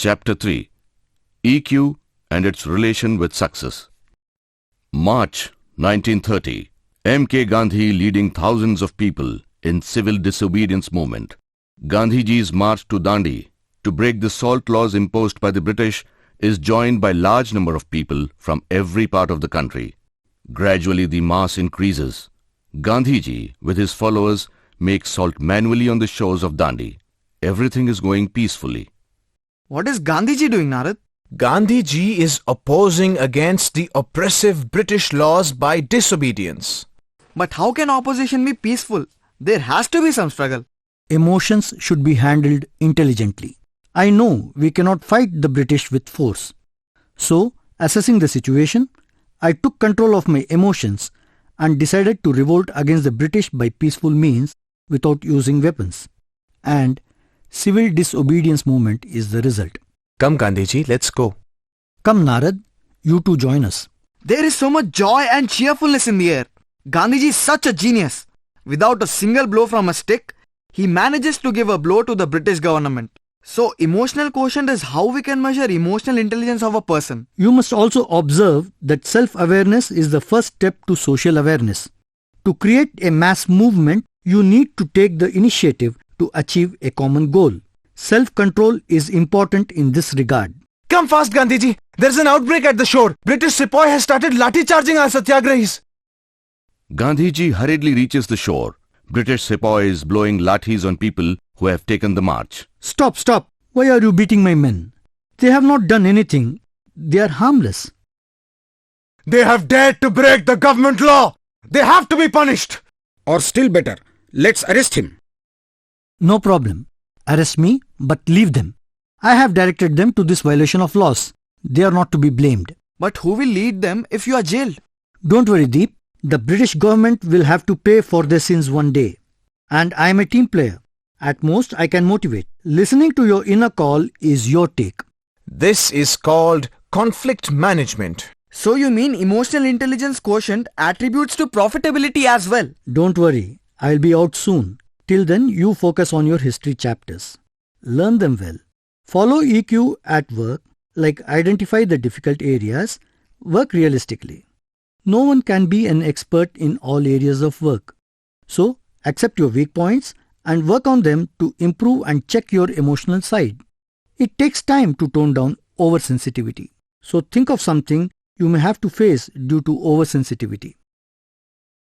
Chapter-3 EQ and its relation with success. March 1930. M.K. Gandhi leading thousands of people in civil disobedience movement. Gandhiji's march to Dandi to break the salt laws imposed by the British is joined by large number of people from every part of the country. Gradually the mass increases. Gandhiji with his followers makes salt manually on the shores of Dandi. Everything is going peacefully. What is Gandhiji doing, Narad? Gandhiji is opposing against the oppressive British laws by disobedience. But how can opposition be peaceful? There has to be some struggle. Emotions should be handled intelligently. I know we cannot fight the British with force. So, assessing the situation, I took control of my emotions and decided to revolt against the British by peaceful means without using weapons. And civil disobedience movement is the result. Come Gandhiji, let's go. Come Narad, you too join us. There is so much joy and cheerfulness in the air. Gandhiji is such a genius. Without a single blow from a stick, he manages to give a blow to the British government. So emotional quotient is how we can measure emotional intelligence of a person. You must also observe that self-awareness is the first step to social awareness. To create a mass movement, you need to take the initiative to achieve a common goal. Self-control is important in this regard. Come fast Gandhiji, there's an outbreak at the shore. British sepoy has started lathi charging our satyagrahis. Gandhiji hurriedly reaches the shore. British sepoys blowing lathis on people who have taken the march. Stop! Why are you beating my men? They have not done anything. They are harmless. They have dared to break the government law. They have to be punished. Or still better, let's arrest him. No problem. Arrest me, but leave them. I have directed them to this violation of laws. They are not to be blamed. But who will lead them if you are jailed? Don't worry, Deep. The British government will have to pay for their sins one day. And I am a team player. At most, I can motivate. Listening to your inner call is your take. This is called conflict management. So you mean emotional intelligence quotient attributes to profitability as well? Don't worry. I'll be out soon. Till then, you focus on your history chapters. Learn them well. Follow EQ at work, like identify the difficult areas, work realistically. No one can be an expert in all areas of work. So, accept your weak points and work on them to improve and check your emotional side. It takes time to tone down oversensitivity. So think of something you may have to face due to oversensitivity.